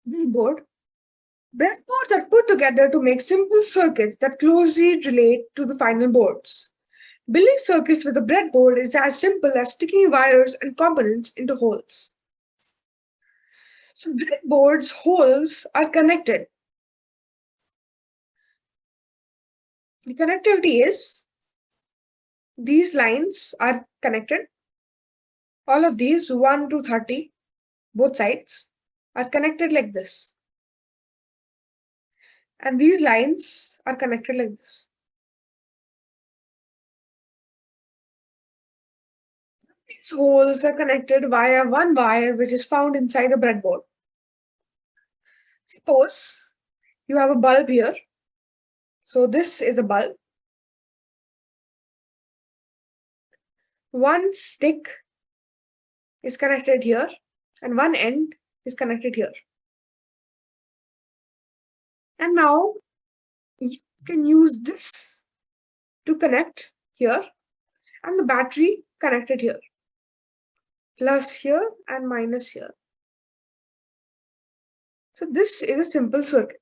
breadboard. Breadboards are put together to make simple circuits that closely relate to the final boards. Building circuits with a breadboard is as simple as sticking wires and components into holes. So breadboard's holes are connected. The connectivity is these lines are connected. All of these 1 to 30, both sides, are connected like this. And these lines are connected like this. These holes are connected via one wire which is found inside the breadboard. Suppose you have a bulb here. So this is a bulb. One stick is connected here and one end is connected here. And now you can use this to connect here and the battery connected here. Plus here and minus here. So this is a simple circuit.